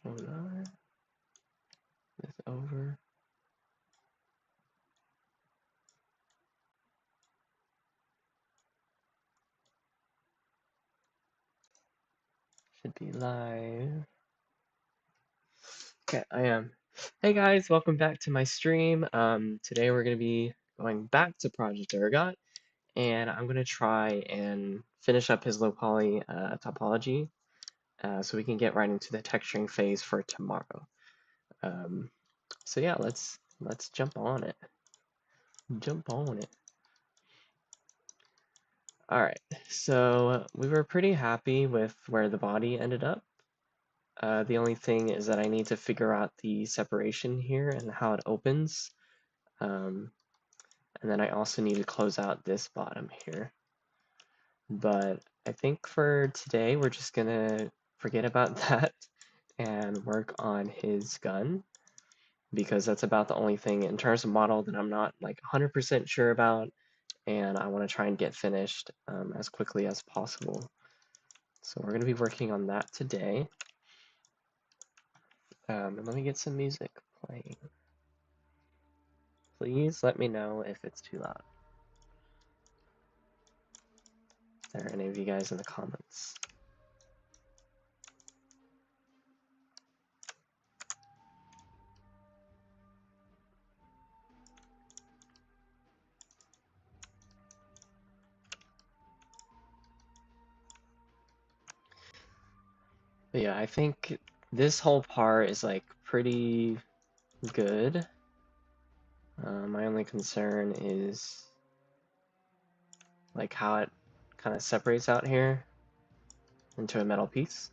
Hold on. This over. Should be live. Okay, I am. Hey guys, welcome back to my stream. Today we're going to be going back to Project Urgot, and I'm going to try and finish up his low poly topology so we can get right into the texturing phase for tomorrow. So yeah, let's jump on it. Jump on it. All right, so we were pretty happy with where the body ended up. The only thing is that I need to figure out the separation here and how it opens. And then I also need to close out this bottom here. But I think for today, we're just gonna forget about that and work on his gun, because that's about the only thing in terms of model that I'm not like 100% sure about, and I want to try and get finished as quickly as possible. So we're going to be working on that today. And let me get some music playing. Please let me know if it's too loud. Are there any of you guys in the comments? But yeah, I think this whole part is like pretty good. My only concern is like how it kind of separates out here into a metal piece.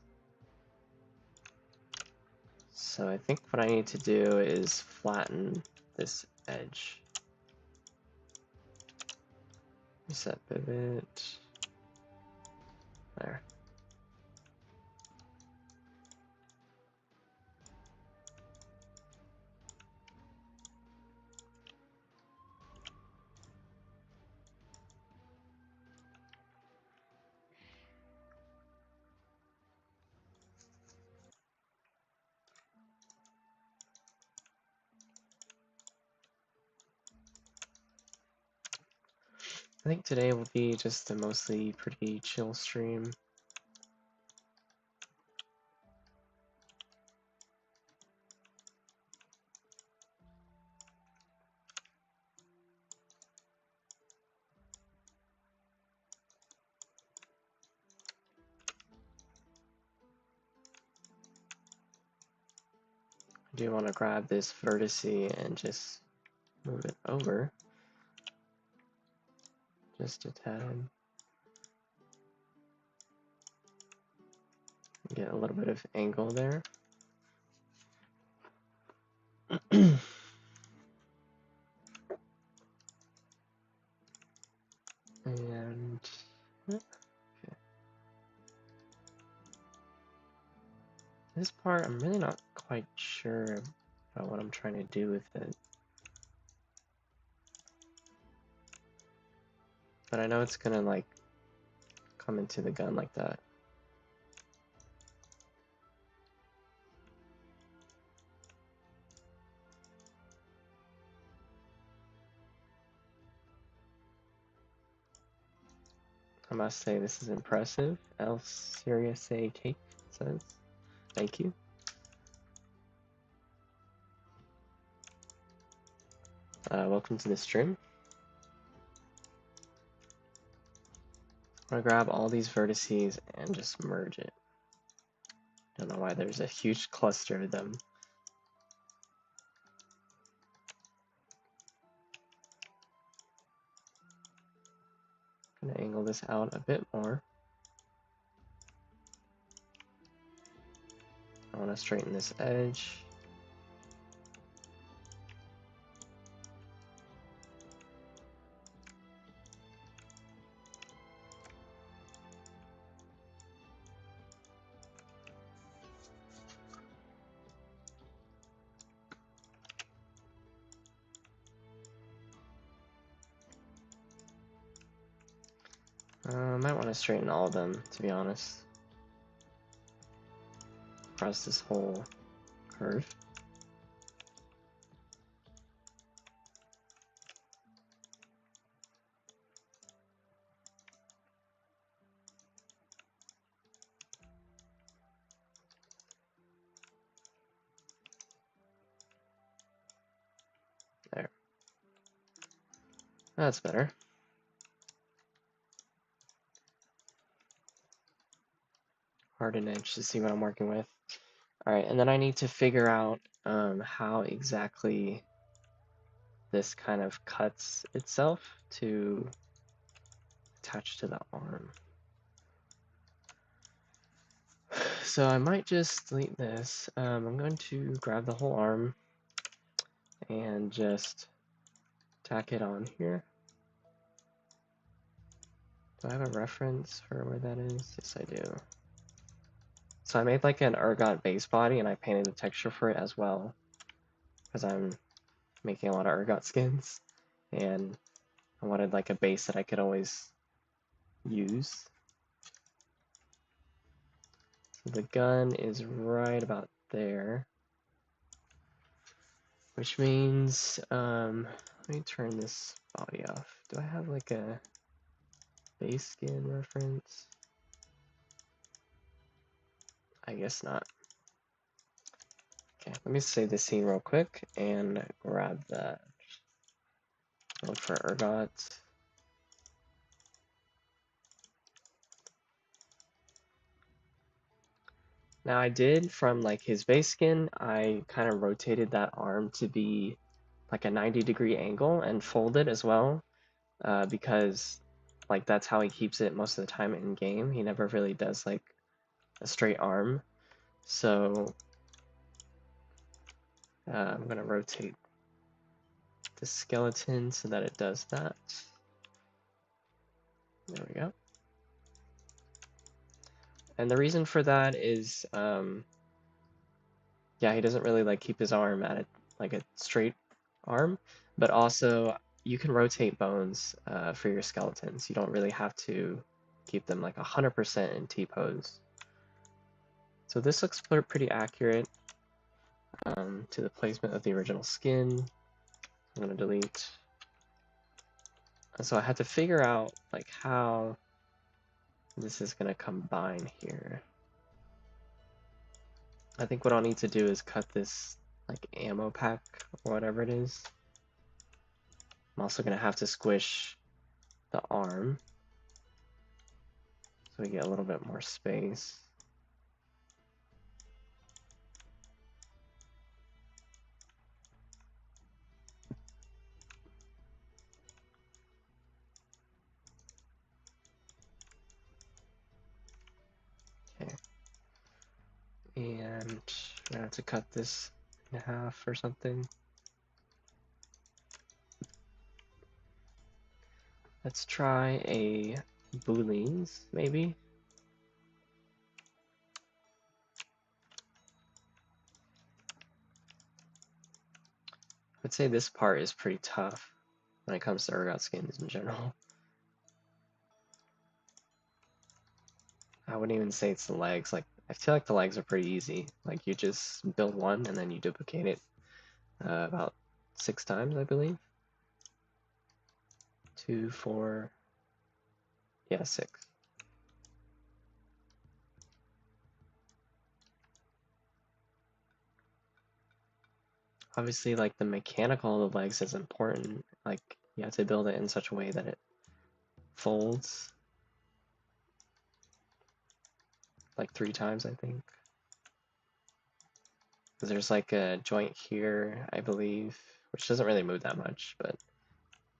So I think what I need to do is flatten this edge. Reset pivot. There. I think today will be just a mostly pretty chill stream. I do want to grab this vertex and just move it over just a tad. Get a little bit of angle there. And okay. This part, I'm really not quite sure about what I'm trying to do with it. But I know it's gonna like come into the gun like that. I must say this is impressive. El Serious A Cake says, thank you. Welcome to the stream. I'm gonna grab all these vertices and just merge it. Don't know why there's a huge cluster of them. I'm gonna angle this out a bit more. I want to straighten this edge. I might want to straighten all of them, to be honest. Across this whole curve. There. That's better. Harden edge to see what I'm working with. All right, and then I need to figure out how exactly this kind of cuts itself to attach to the arm. So I might just delete this. I'm going to grab the whole arm and just tack it on here. Do I have a reference for where that is? Yes, I do. So I made like an Urgot base body and I painted the texture for it as well because I'm making a lot of Urgot skins and I wanted like a base that I could always use. So the gun is right about there, which means, let me turn this body off. Do I have like a base skin reference? I guess not. Okay, let me save this scene real quick and grab that. Look for Urgot. Now I did from like his base skin, I kind of rotated that arm to be like a 90-degree angle and folded as well, because like that's how he keeps it most of the time in game. He never really does like a straight arm. So I'm gonna rotate the skeleton so that it does that. There we go. And the reason for that is, yeah, he doesn't really like keep his arm at it like a straight arm, but also you can rotate bones for your skeletons. You don't really have to keep them like 100% in T-pose. So this looks pretty accurate to the placement of the original skin. I'm gonna delete. So I had to figure out like how this is gonna combine here. I think what I'll need to do is cut this like ammo pack or whatever it is. I'm also gonna have to squish the arm so we get a little bit more space. Okay. And I'm gonna have to cut this in half or something. Let's try a booleans, maybe. I'd say this part is pretty tough when it comes to Urgot skins in general. I wouldn't even say it's the legs. Like, I feel like the legs are pretty easy. Like, you just build one and then you duplicate it about 6 times, I believe. 2, 4, yeah, 6. Obviously, like, the mechanical of the legs is important. Like, you have to build it in such a way that it folds. Like 3 times, I think. Because there's like a joint here, I believe, which doesn't really move that much, but,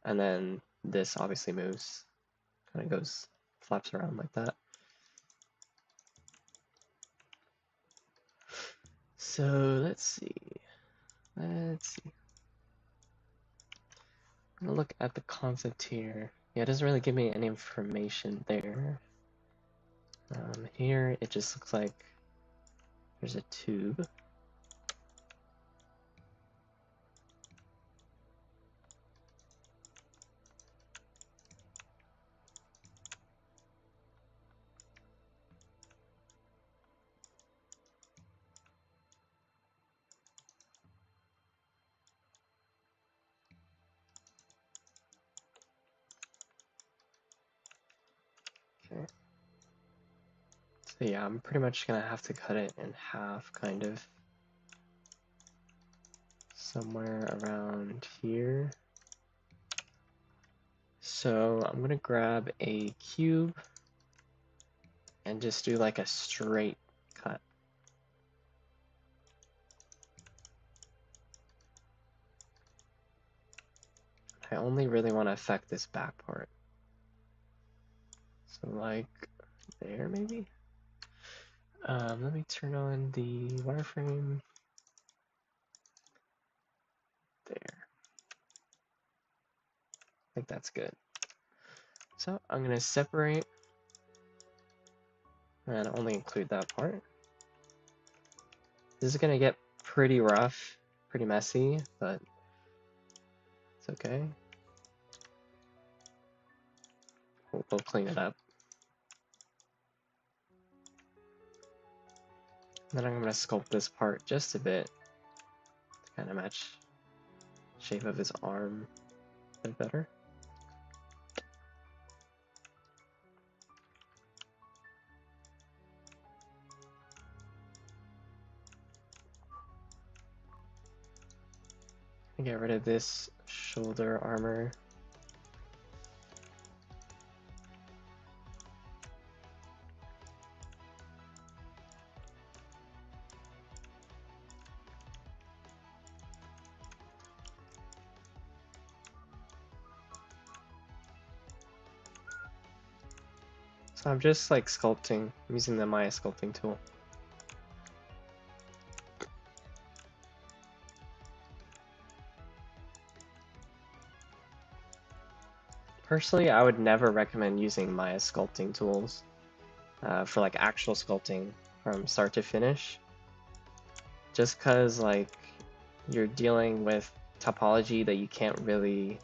and then this obviously moves, kind of goes, flaps around like that. So let's see. I'm gonna look at the concept here. Yeah, it doesn't really give me any information there. Here it just looks like there's a tube. But yeah, I'm pretty much gonna have to cut it in half, kind of. Somewhere around here. So I'm gonna grab a cube and just do like a straight cut. I only really want to affect this back part. So like there maybe? Let me turn on the wireframe. There. I think that's good. So I'm gonna separate and only include that part. This is gonna get pretty rough, pretty messy, but it's okay. We'll clean it up. Then I'm gonna sculpt this part just a bit to kind of match the shape of his arm a bit better. Get rid of this shoulder armor. So I'm just like sculpting, I'm using the Maya sculpting tool. Personally, I would never recommend using Maya sculpting tools for like actual sculpting from start to finish. Just cause like you're dealing with topology that you can't really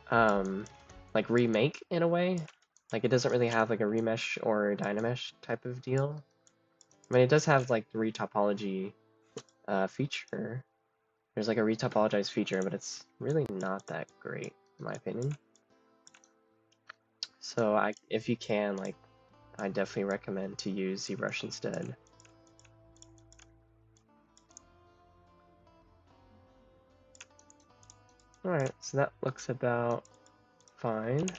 like remake in a way. Like it doesn't really have like a remesh or a dynamesh type of deal. I mean, it does have like the retopology feature. There's like a retopologized feature, but it's really not that great in my opinion. So if you can, like, I definitely recommend to use ZBrush instead. Alright, so that looks about fine.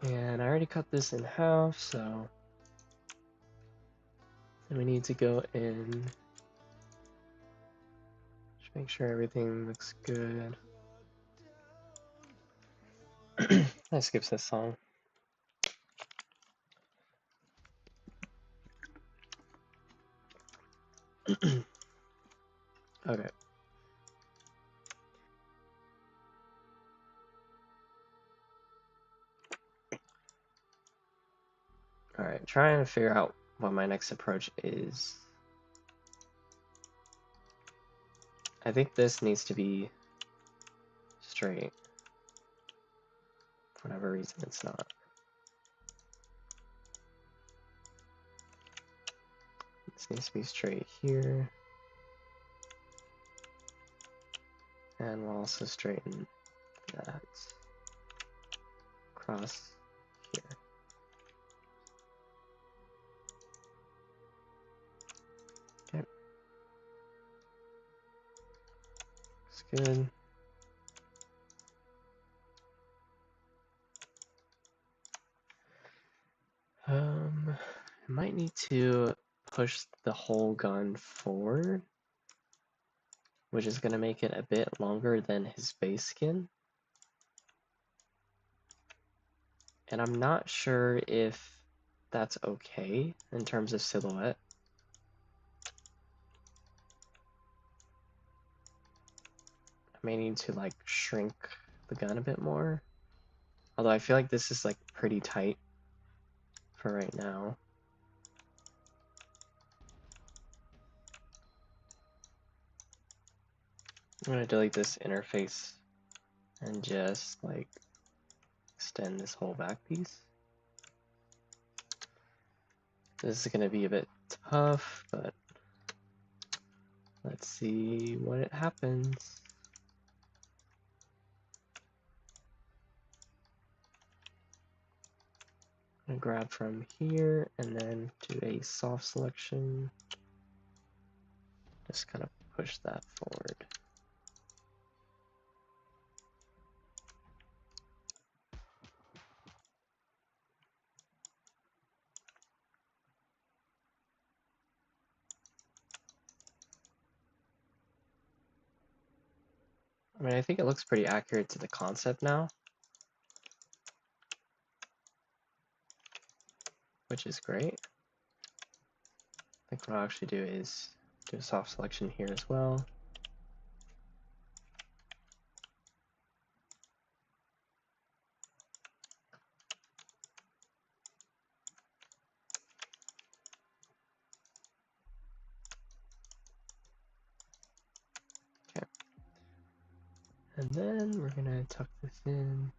And I already cut this in half, so then we need to go in, just make sure everything looks good. I skipped this song. Okay. Alright, trying to figure out what my next approach is. I think this needs to be straight. For whatever reason, it's not. This needs to be straight here. And we'll also straighten that across here. Okay. Looks good. I might need to push the whole gun forward, which is going to make it a bit longer than his base skin. And I'm not sure if that's okay in terms of silhouette. I may need to like shrink the gun a bit more. Although I feel like this is like pretty tight for right now. I'm gonna delete this interface and just like extend this whole back piece. This is gonna be a bit tough, but let's see what happens. I'm gonna grab from here and then do a soft selection. Just kind of push that forward. I mean, I think it looks pretty accurate to the concept now, which is great. I think what I'll actually do is do a soft selection here as well. Okay. And then we're gonna tuck this in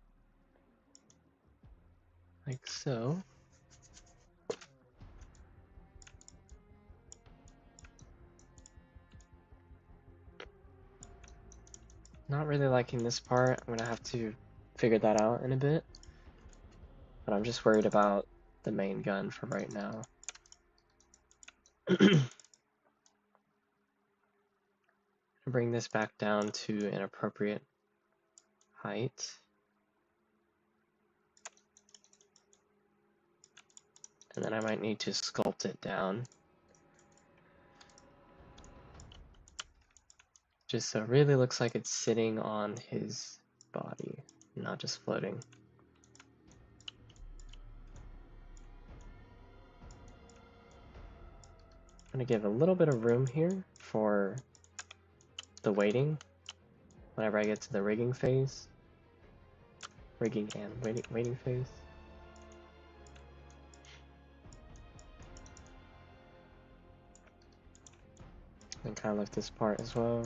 like so. Not really liking this part. I'm gonna have to figure that out in a bit. But I'm just worried about the main gun for right now. Bring this back down to an appropriate height. And then I might need to sculpt it down. Just so it really looks like it's sitting on his body, not just floating. I'm gonna give a little bit of room here for the weighting whenever I get to the rigging phase. Rigging and waiting phase. And kind of lift this part as well.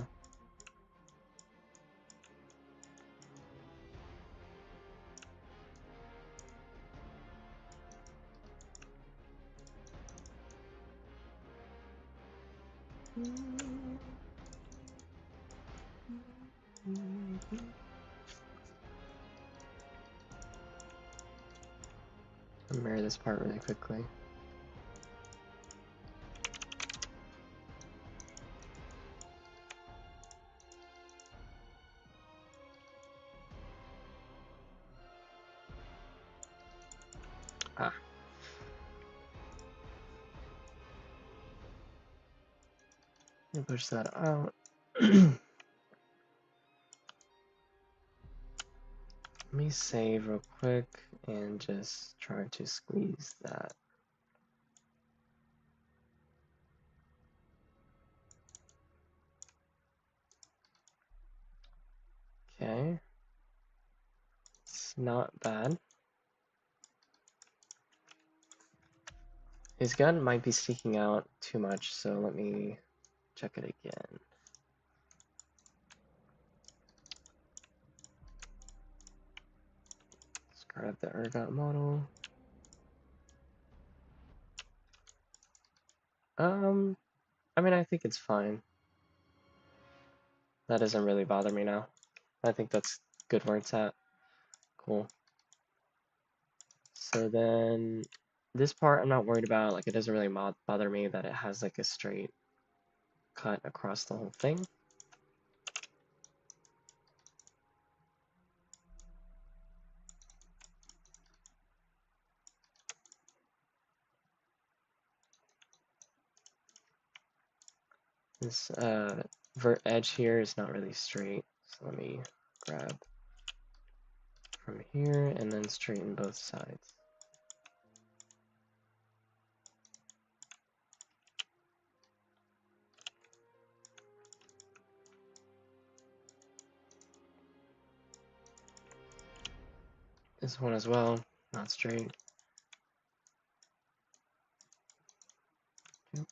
I'll mirror this part really quickly. Ah. Let me push that out. Let me save real quick and just try to squeeze that. Okay. It's not bad. His gun might be sticking out too much, so let me check it again. Let's grab the Urgot model. I mean, I think it's fine. That doesn't really bother me now. I think that's good where it's at. Cool. So then this part I'm not worried about. Like, it doesn't really bother me that it has like a straight cut across the whole thing. This vert edge here is not really straight. So let me grab from here and then straighten both sides. This one as well, not straight. Yep.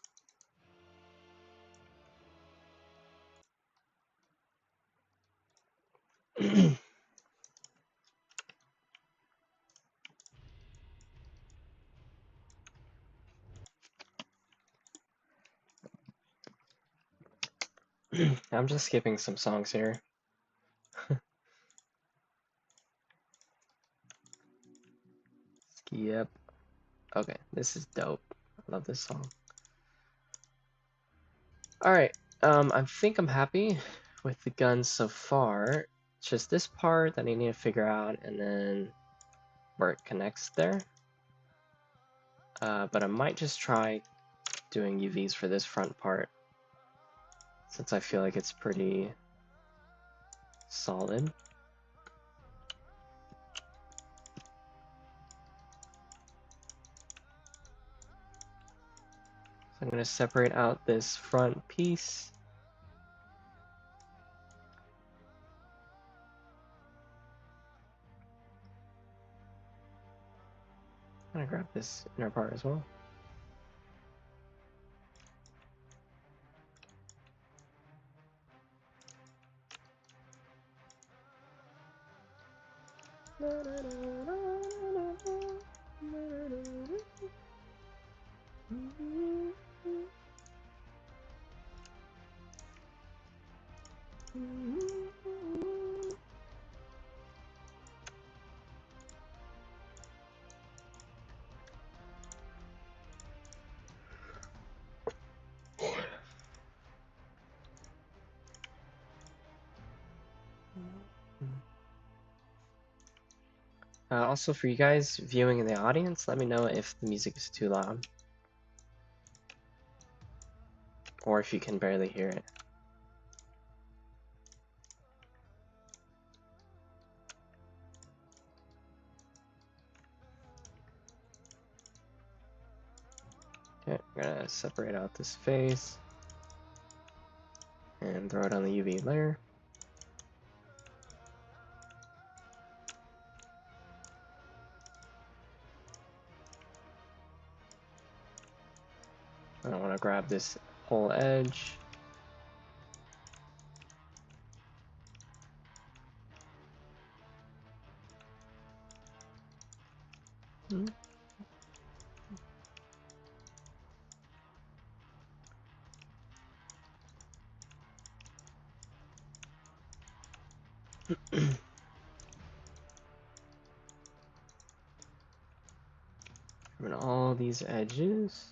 I'm just skipping some songs here. Skip. Okay, this is dope. I love this song. Alright, I think I'm happy with the guns so far. It's just this part that I need to figure out, and then where it connects there. But I might just try doing UVs for this front part, since I feel like it's pretty solid. So I'm going to separate out this front piece. I'm going to grab this inner part as well. Also, for you guys viewing in the audience, let me know if the music is too loud, or if you can barely hear it. Okay, I'm gonna separate out this face and throw it on the UV layer. I want to grab this whole edge. And all these edges.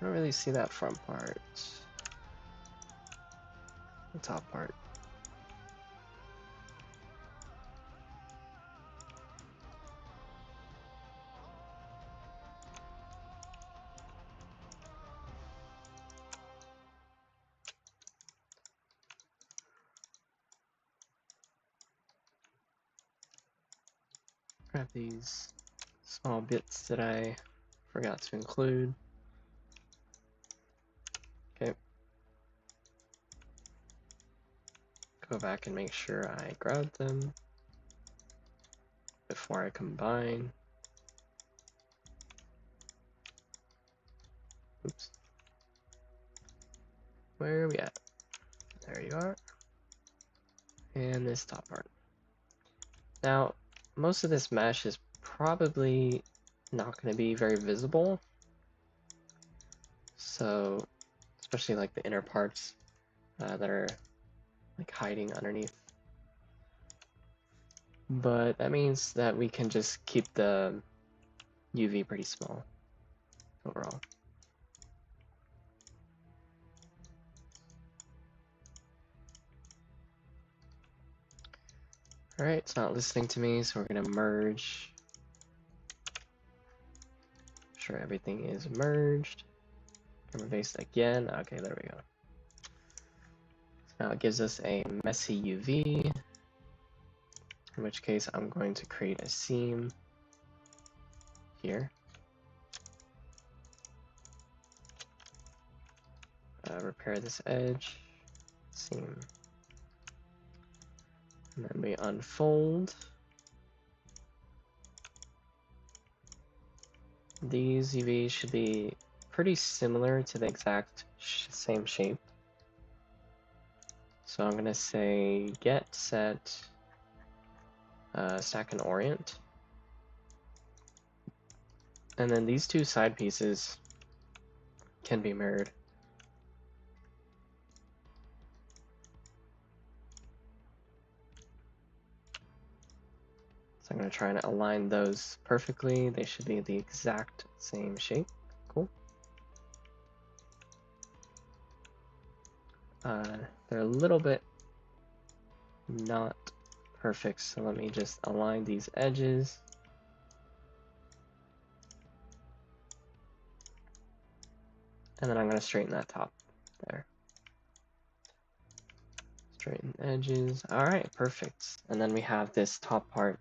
I don't really see that front part. The top part. Grab these small bits that I forgot to include. Okay. Go back and make sure I grab them before I combine. Oops. Where are we at? There you are. And this top part. Now, most of this mesh is probably not going to be very visible. So, especially like the inner parts that are like hiding underneath. But that means that we can just keep the UV pretty small overall. Alright, it's not listening to me, so we're gonna merge. Make sure everything is merged. Camera base again. Okay, there we go. So now it gives us a messy UV, in which case I'm going to create a seam here. repair this edge, seam, and then we unfold. These UVs should be pretty similar to the exact same shape. So I'm going to say get, set, stack, and orient. And then these two side pieces can be mirrored. So I'm going to try and align those perfectly. They should be the exact same shape. Cool. They're a little bit not perfect, so let me just align these edges. And then I'm going to straighten that top there. Straighten edges. All right, perfect. And then we have this top part,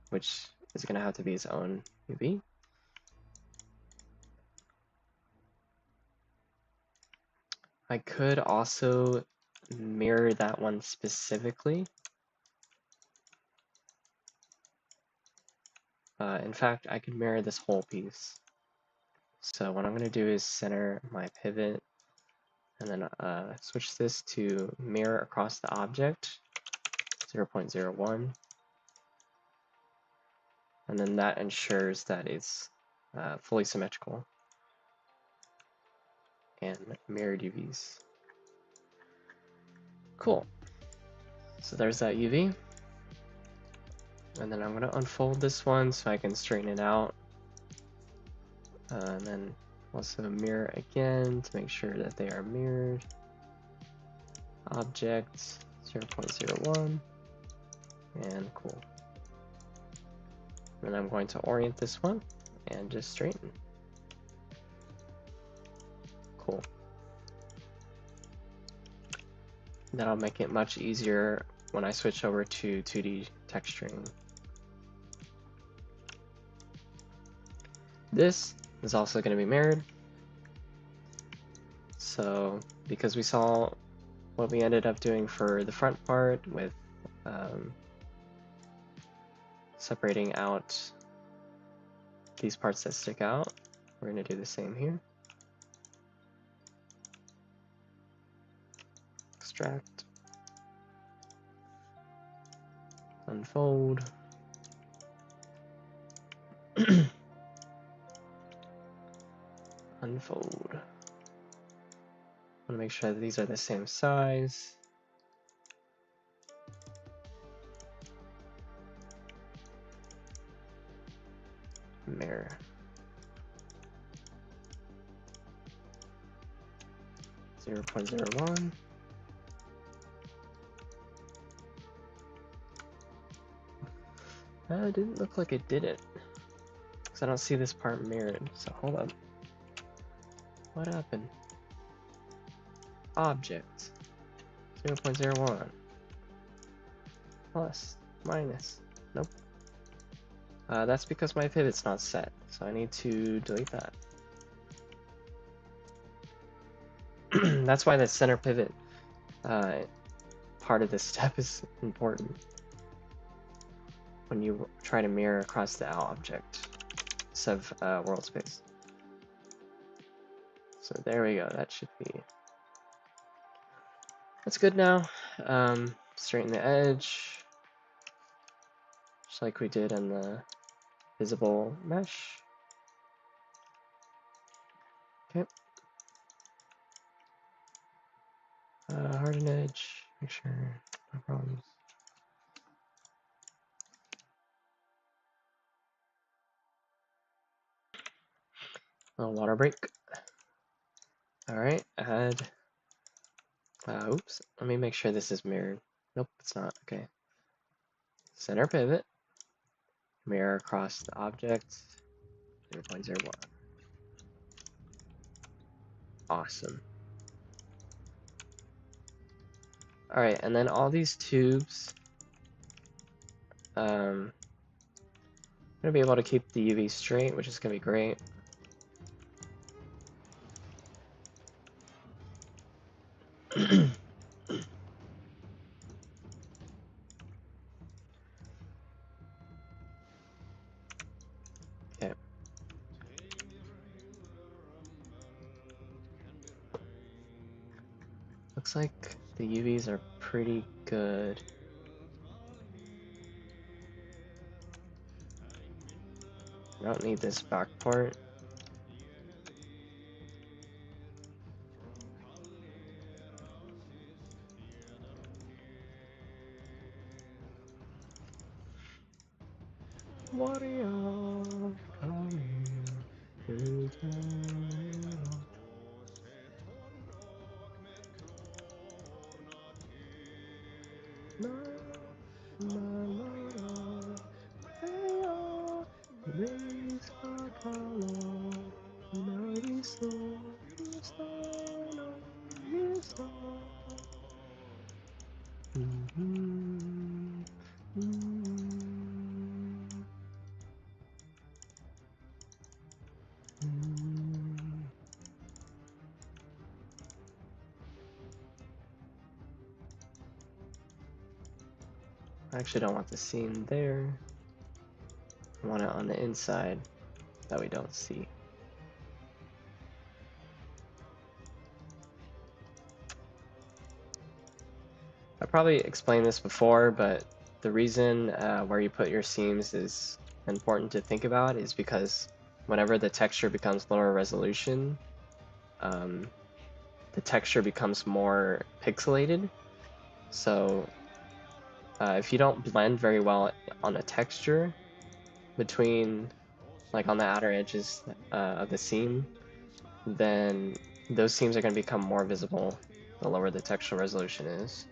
which is going to have to be its own UV. I could also mirror that one specifically. In fact, I could mirror this whole piece. So what I'm going to do is center my pivot and then switch this to mirror across the object, 0.01. And then that ensures that it's fully symmetrical and mirrored UVs. Cool. So there's that UV. And then I'm going to unfold this one so I can straighten it out. And then also mirror again to make sure that they are mirrored. Object 0.01. And cool. And I'm going to orient this one and just straighten. Cool. That'll make it much easier when I switch over to 2D texturing. This is also going to be mirrored. So because we saw what we ended up doing for the front part with separating out these parts that stick out, we're going to do the same here. Extract, unfold, unfold. I want to make sure that these are the same size. Mirror. Zero point zero one. It didn't look like it did it, because I don't see this part mirrored. So hold up. What happened? Object 0.01 plus minus. Nope. That's because my pivot's not set, so I need to delete that. That's why the center pivot part of this step is important when you try to mirror across the object of world space. So there we go. That should be. That's good now. Straighten the edge, just like we did in the visible mesh. Okay. Harden edge, make sure no problems. A little water break. All right, add. Oops, let me make sure this is mirrored. Nope, it's not. Okay. Center pivot, mirror across the object, 0.01. Awesome. All right, and then all these tubes, I'm gonna be able to keep the UV straight, which is gonna be great. Okay. Looks like the UVs are pretty good. I don't need this back part. Warrior, come here. I actually don't want the seam there. I want it on the inside that we don't see. I probably explained this before, but the reason where you put your seams is important to think about is because whenever the texture becomes lower resolution, the texture becomes more pixelated. So if you don't blend very well on a texture between, like on the outer edges of the seam, then those seams are going to become more visible the lower the texture resolution is.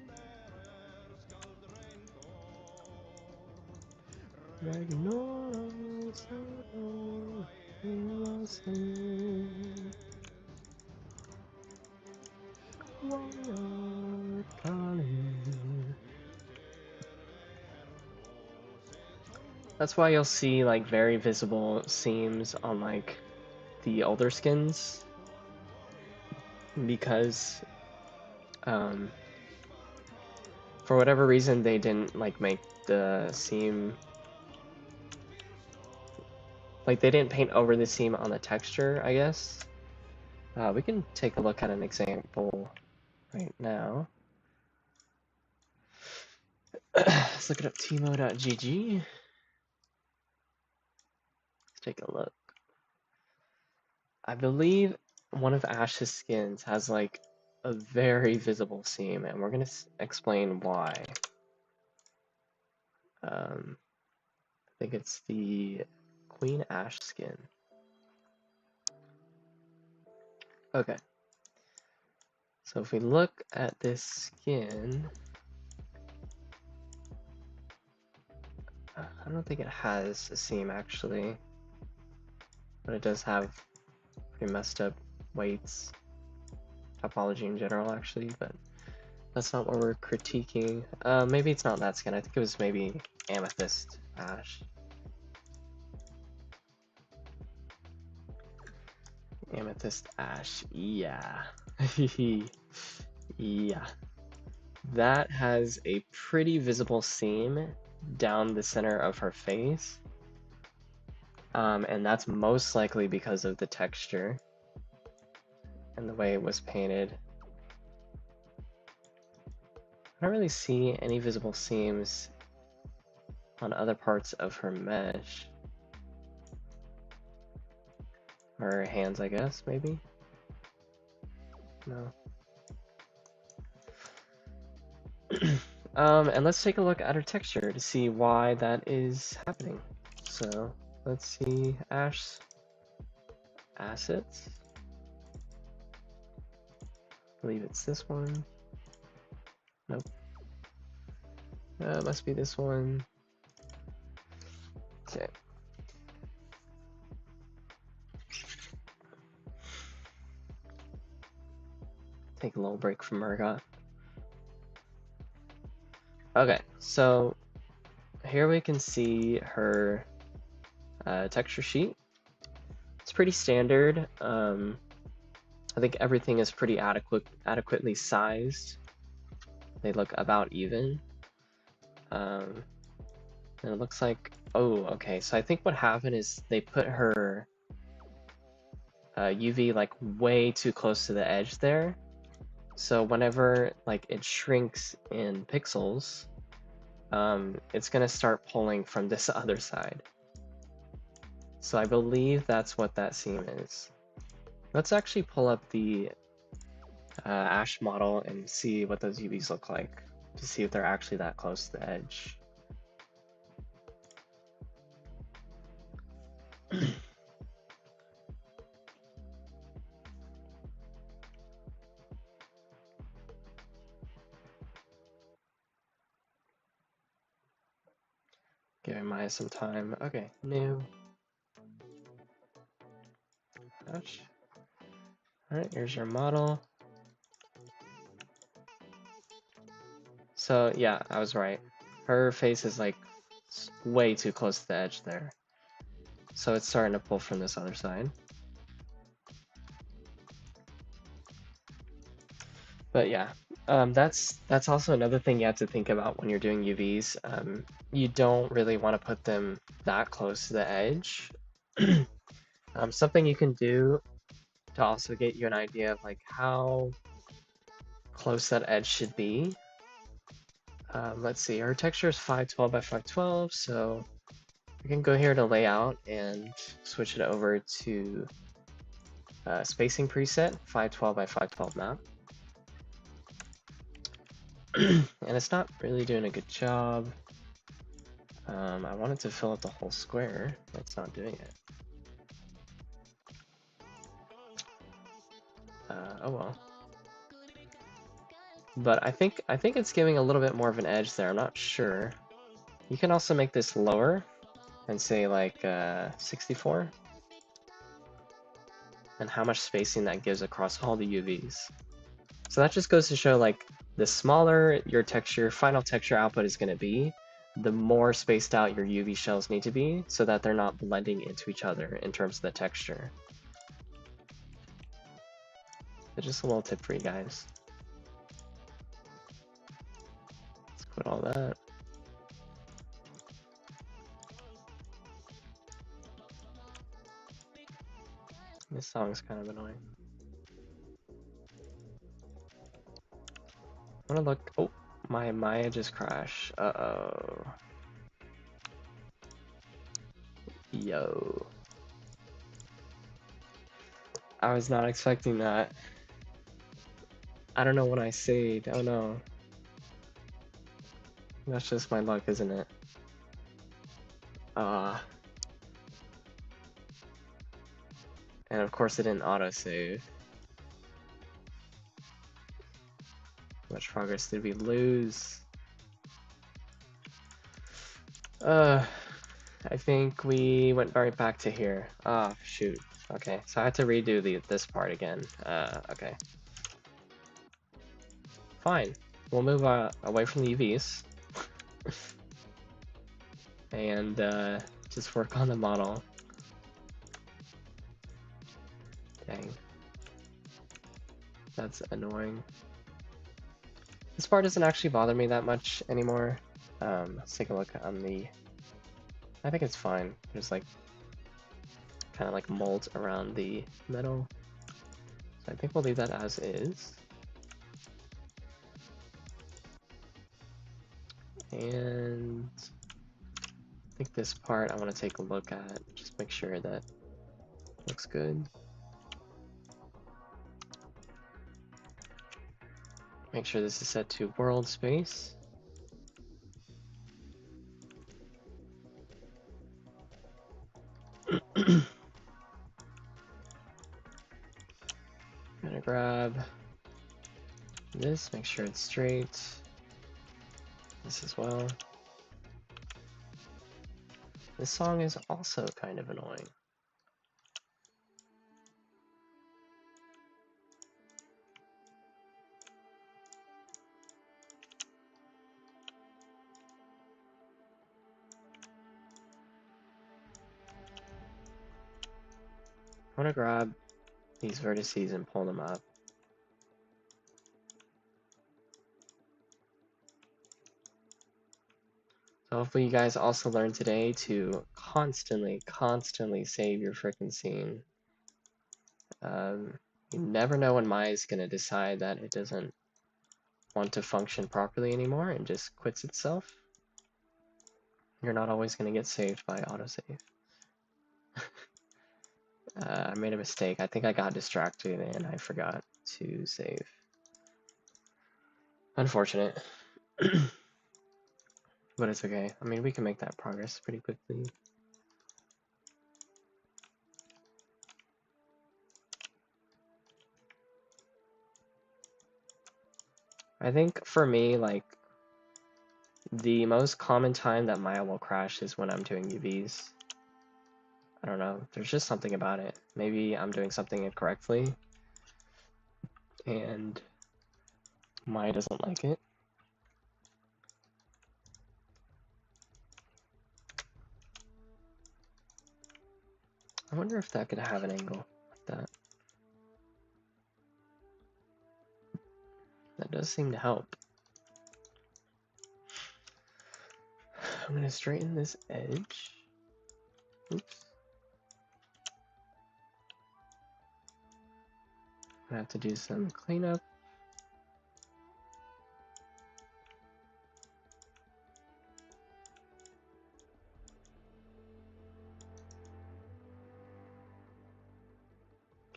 That's why you'll see like very visible seams on like the older skins, because for whatever reason they didn't like make the seam, like they didn't paint over the seam on the texture, I guess. We can take a look at an example right now. Let's look it up, timo.gg. Let's take a look. I believe one of Ash's skins has like a very visible seam, and we're going to explain why. I think it's the Queen Ash skin. Okay. So if we look at this skin, I don't think it has a seam actually, but it does have pretty messed up weights, topology in general actually, but that's not what we're critiquing. Maybe it's not that skin, I think it was maybe Amethyst Ash. Amethyst Ash, yeah. Yeah. That has a pretty visible seam down the center of her face. And that's most likely because of the texture and the way it was painted. I don't really see any visible seams on other parts of her mesh. Or her hands, I guess, maybe? No. And let's take a look at her texture to see why that is happening. So let's see Ash's assets. I believe it's this one. Nope. It must be this one. Okay. Take a little break from Urgot. Okay, so here we can see her texture sheet. It's pretty standard. I think everything is pretty adequately sized. They look about even. And it looks like, oh, okay. So I think what happened is they put her UV like way too close to the edge there. So whenever like it shrinks in pixels, it's gonna start pulling from this other side. So I believe that's what that seam is. Let's actually pull up the Ash model and see what those UVs look like to see if they're actually that close to the edge. Giving Maya some time. Okay, new. Ash. Alright, here's your model. So yeah, I was right. Her face is like way too close to the edge there. So it's starting to pull from this other side. But yeah, that's also another thing you have to think about when you're doing UVs. You don't really want to put them that close to the edge. Something you can do to also get you an idea of like how close that edge should be. Let's see, our texture is 512 by 512, so we can go here to layout and switch it over to spacing preset, 512 by 512 map. And it's not really doing a good job. I wanted to fill up the whole square. It's not doing it. Oh well. But I think it's giving a little bit more of an edge there. I'm not sure. You can also make this lower and say like 64, and how much spacing that gives across all the UVs. So that just goes to show like the smaller your final texture output is going to be, the more spaced out your UV shells need to be so that they're not blending into each other in terms of the texture. But just a little tip for you guys. Let's quit all that. This song's kind of annoying. I wanna look. Oh, my Maya just crashed. Uh-oh. Yo. I was not expecting that. I don't know what I saved. Oh no. That's just my luck, isn't it? And of course it didn't auto-save. How much progress did we lose? I think we went right back to here. Ah, shoot. Okay, so I had to redo this part again. Okay. Fine. We'll move away from the UVs. And just work on the model. Dang. That's annoying. This part doesn't actually bother me that much anymore. Let's take a look on the... I think it's fine. There's like kind of like mold around the metal. So I think we'll leave that as is. And I think this part I want to take a look at, just make sure that looks good. Make sure this is set to world space. I'm gonna grab this, make sure it's straight. This as well. This song is also kind of annoying. I want to grab these vertices and pull them up. So hopefully you guys also learned today to constantly save your frickin' scene. You never know when Maya's gonna decide that it doesn't want to function properly anymore and just quits itself. You're not always gonna get saved by autosave. I made a mistake. I think I got distracted and I forgot to save. Unfortunate. But it's okay. I mean, we can make that progress pretty quickly. I think for me, like, the most common time that Maya will crash is when I'm doing UVs. I don't know. There's just something about it. Maybe I'm doing something incorrectly and Maya doesn't like it. I wonder if that could have an angle like that. That does seem to help. I'm gonna straighten this edge. Oops. I have to do some cleanup.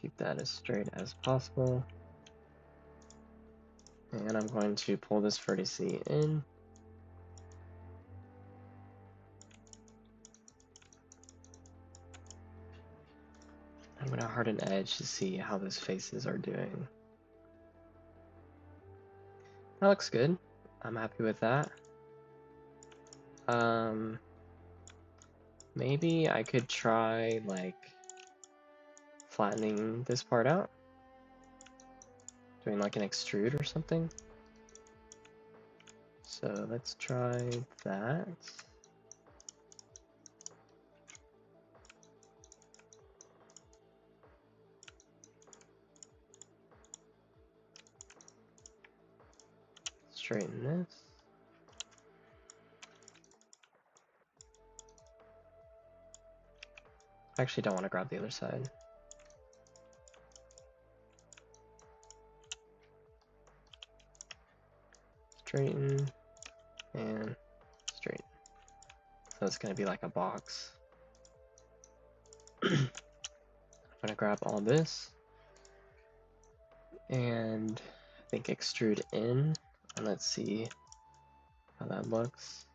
Keep that as straight as possible. And I'm going to pull this vertex in. I'm going to harden edge to see how those faces are doing. That looks good. I'm happy with that. Maybe I could try like flattening this part out. Doing like an extrude or something. So let's try that. Straighten this. I actually don't want to grab the other side. Straighten and straighten. So it's going to be like a box. I'm going to grab all this and I think extrude in, and let's see how that looks.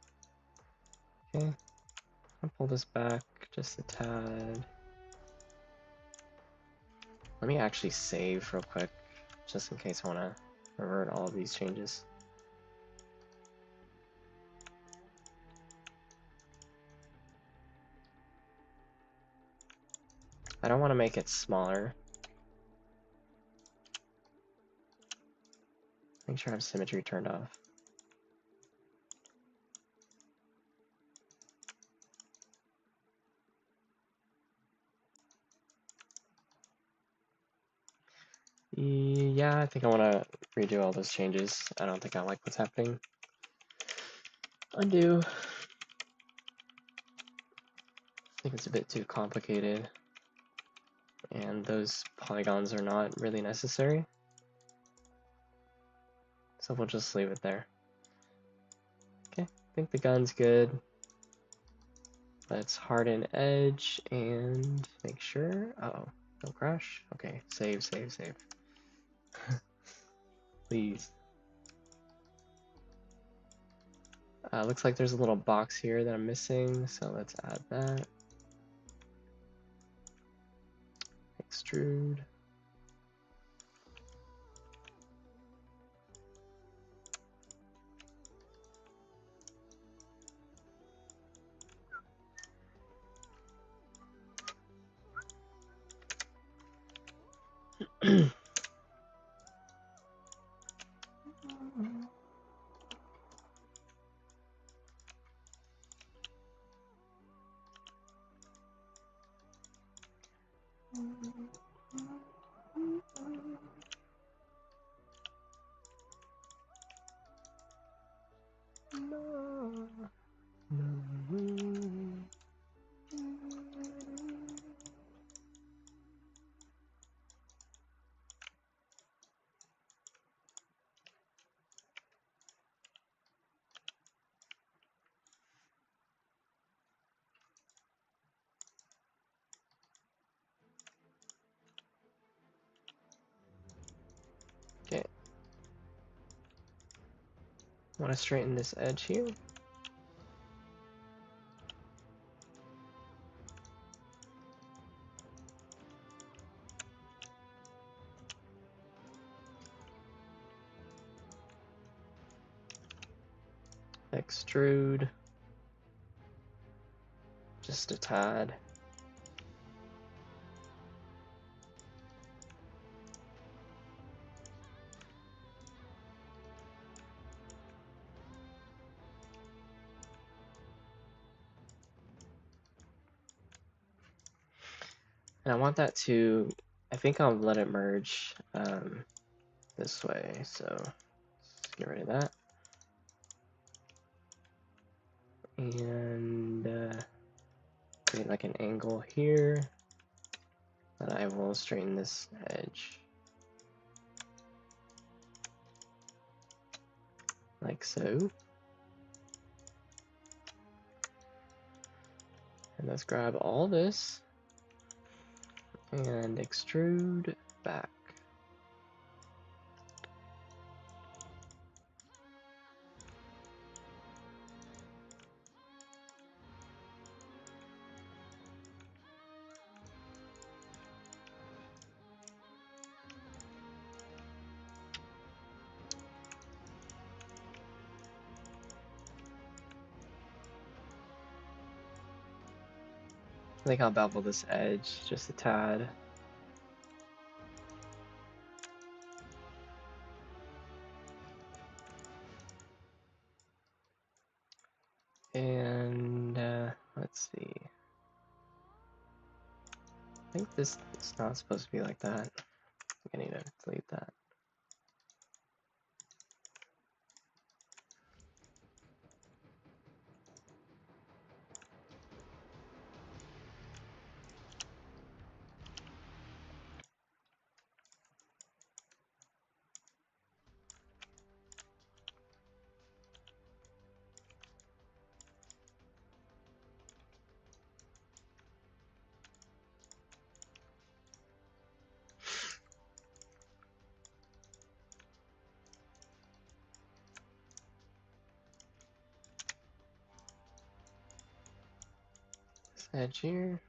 Okay, I'll pull this back just a tad. Let me actually save real quick, just in case I want to revert all of these changes. I don't want to make it smaller. Make sure I have symmetry turned off. Yeah, I think I want to redo all those changes. I don't think I like what's happening. Undo. I think it's a bit too complicated. And those polygons are not really necessary. So we'll just leave it there. Okay, I think the gun's good. Let's harden edge and make sure. Uh-oh, don't crash. Okay, save. Please. Looks like there's a little box here that I'm missing, so let's add that. Extrude. want to straighten this edge here. Extrude. Just a tad. And I want that to, I think I'll let it merge this way. So let's get rid of that. And create like an angle here that I will straighten this edge. Like so. And let's grab all this and extrude back. I think I'll bevel this edge just a tad. And let's see. I think this is not supposed to be like that. I think I need to delete that. This edge here.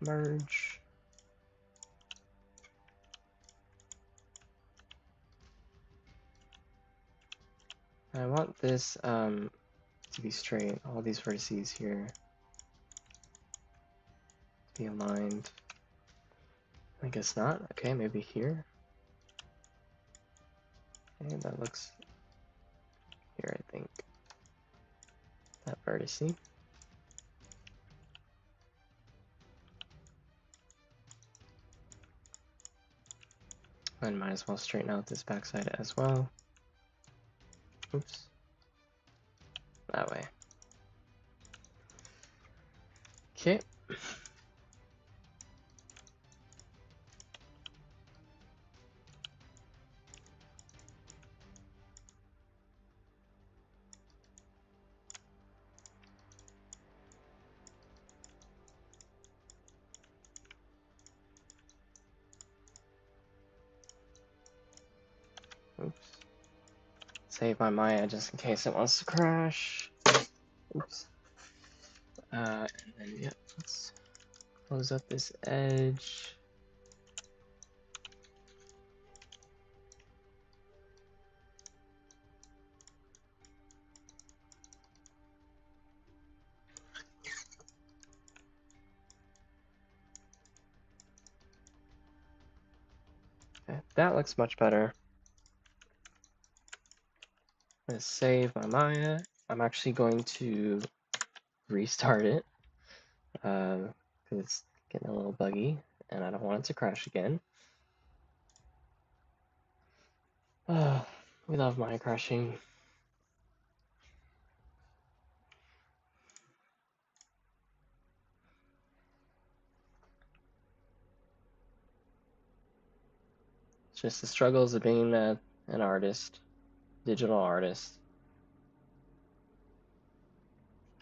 Merge. I want this to be straight. All these vertices here to be aligned. I guess not. Okay, maybe here. And that looks here, I think. That vertice. And might as well straighten out this backside as well. Oops. That way. Okay. Oops. Save my Maya just in case it wants to crash. Oops. And then, yeah, let's close up this edge. Okay, that looks much better. Let's save my Maya. I'm actually going to restart it because it's getting a little buggy and I don't want it to crash again. We love Maya crashing. It's just the struggles of being an artist, digital artist.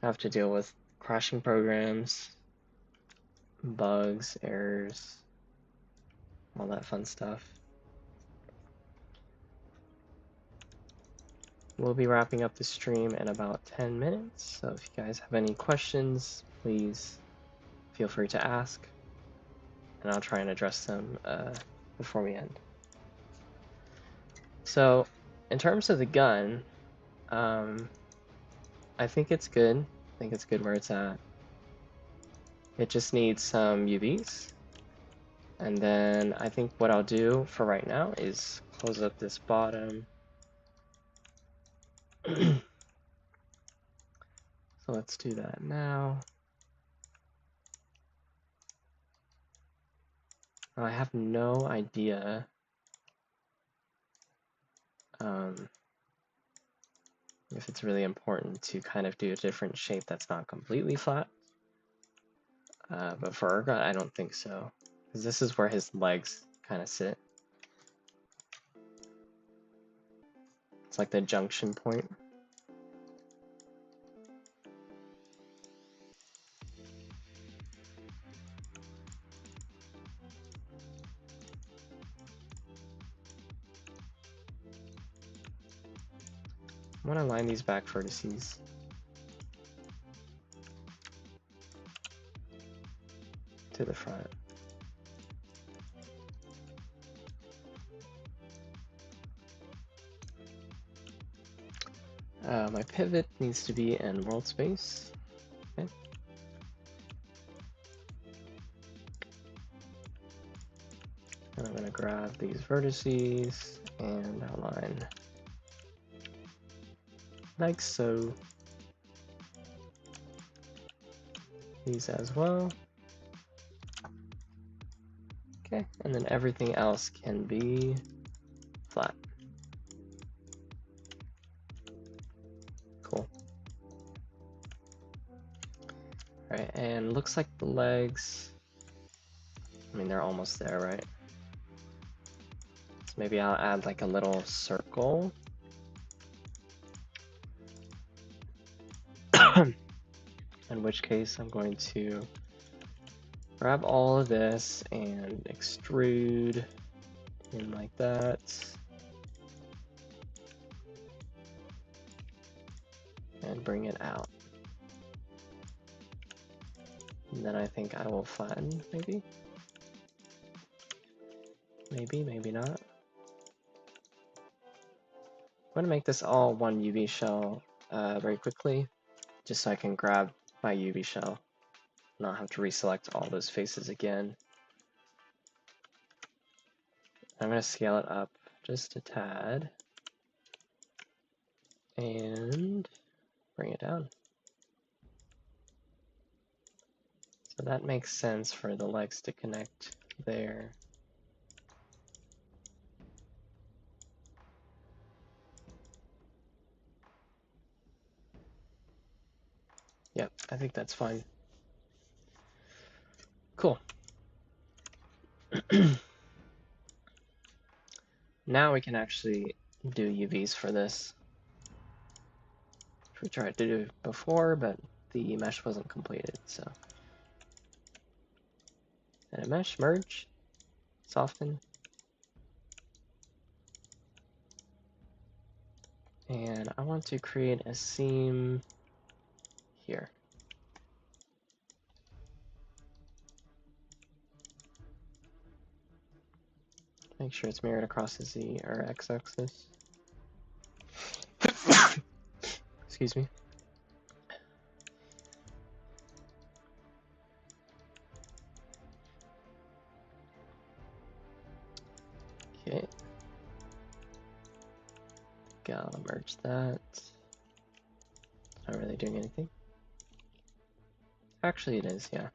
have to deal with crashing programs, bugs, errors, all that fun stuff. We'll be wrapping up the stream in about 10 minutes, so if you guys have any questions, please feel free to ask, and I'll try and address them before we end. So, in terms of the gun, I think it's good. I think it's good where it's at. It just needs some UVs. And then I think what I'll do for right now is close up this bottom. So let's do that now. I have no idea if it's really important to kind of do a different shape that's not completely flat. But for Urgot, I don't think so, because this is where his legs kind of sit. It's like the junction point. I want to line these back vertices. To the front. My pivot needs to be in world space. Okay. And I'm going to grab these vertices and outline like so. These as well. Okay, and then everything else can be flat. Cool. All right, and looks like the legs, I mean, they're almost there, right? So maybe I'll add like a little circle. In which case I'm going to grab all of this and extrude in like that. And bring it out. And then I think I will flatten, maybe? Maybe, maybe not. I'm going to make this all one UV shell very quickly, just so I can grab my UV shell, not have to reselect all those faces again. I'm going to scale it up just a tad and bring it down. So that makes sense for the legs to connect there. Yep, I think that's fine. Cool. Now we can actually do UVs for this, which we tried to do before, but the mesh wasn't completed, so. Edit mesh, merge, soften. And I want to create a seam here. Make sure it's mirrored across the Z or X axis. Excuse me. Okay. I'll merge that. Not really doing anything. Actually, it is, yeah.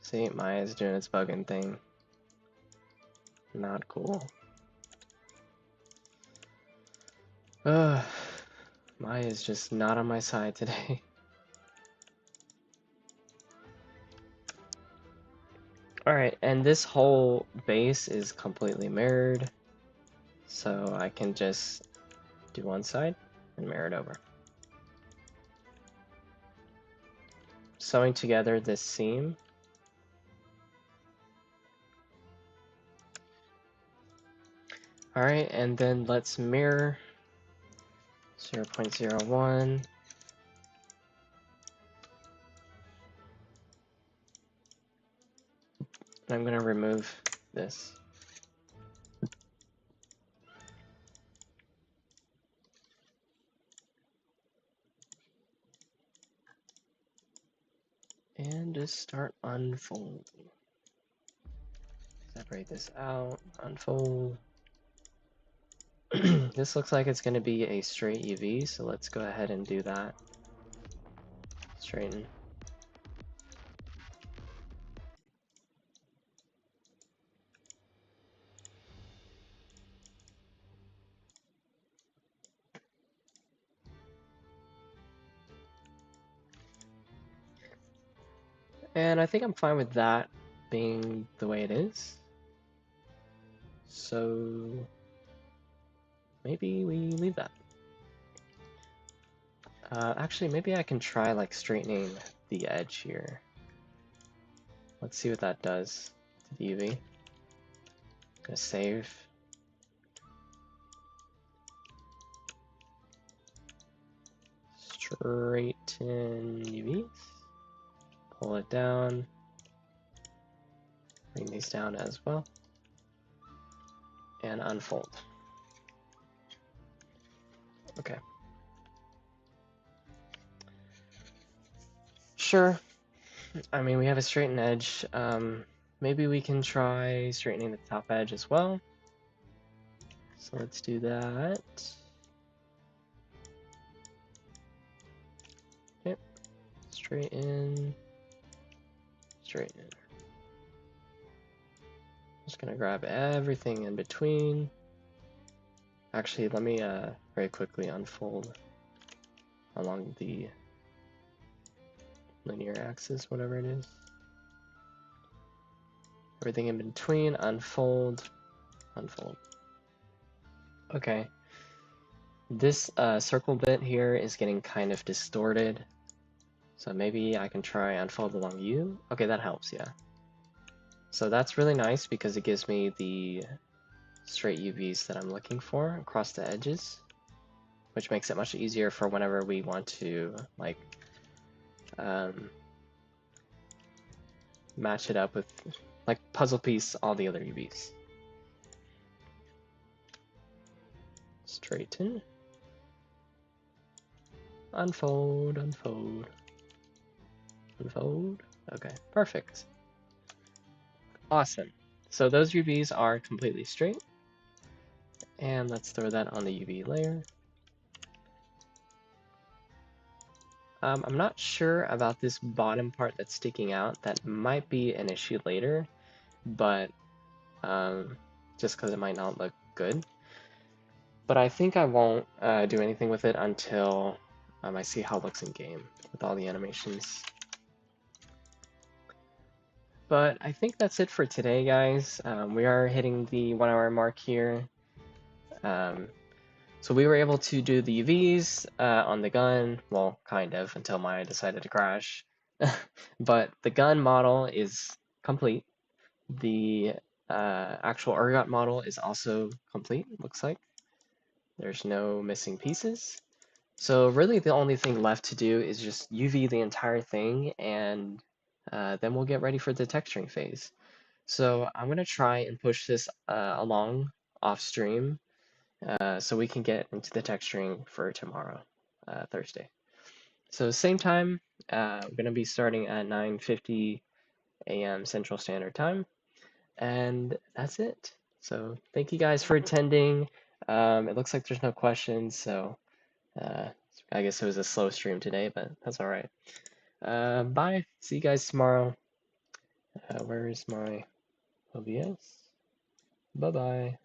See, Maya's doing its bugging thing. Not cool. Maya's just not on my side today. Alright, and this whole base is completely mirrored, so I can just do one side and mirror it over. Sewing together this seam. Alright, and then let's mirror 0.01. I'm going to remove this. And just start unfolding. Separate this out, unfold. This looks like it's going to be a straight UV, so let's go ahead and do that. Straighten. And I think I'm fine with that being the way it is. So maybe we leave that. Actually, maybe I can try like straightening the edge here. Let's see what that does to the UV. Gonna save. Straighten UVs. Pull it down. Bring these down as well. And unfold. Okay. Sure. I mean, we have a straightened edge. Maybe we can try straightening the top edge as well. So let's do that. Okay. Straighten. Straighten. Just gonna grab everything in between. Actually, let me very quickly unfold along the linear axis, whatever it is. Everything in between, unfold, unfold. Okay. This circle bit here is getting kind of distorted. So maybe I can try unfold along U. Okay, that helps, yeah. So that's really nice because it gives me the straight UVs that I'm looking for across the edges, which makes it much easier for whenever we want to like match it up with like puzzle piece all the other UVs. Straighten. Unfold, unfold, unfold. Okay, perfect. Awesome. So those UVs are completely straight. And let's throw that on the UV layer. I'm not sure about this bottom part that's sticking out. That might be an issue later, but just because it might not look good. But I think I won't do anything with it until I see how it looks in game with all the animations. But I think that's it for today, guys. We are hitting the 1 hour mark here. So we were able to do the UVs on the gun, well, kind of, until Maya decided to crash. But the gun model is complete. The actual Urgot model is also complete, looks like. There's no missing pieces. So really the only thing left to do is just UV the entire thing, and then we'll get ready for the texturing phase. So I'm going to try and push this along off stream so we can get into the texturing for tomorrow, Thursday. So same time, we're going to be starting at 9:50 a.m. Central Standard Time, and that's it. So thank you guys for attending. It looks like there's no questions, so I guess it was a slow stream today, but that's all right. Bye. See you guys tomorrow. Where is my OBS? Bye-bye.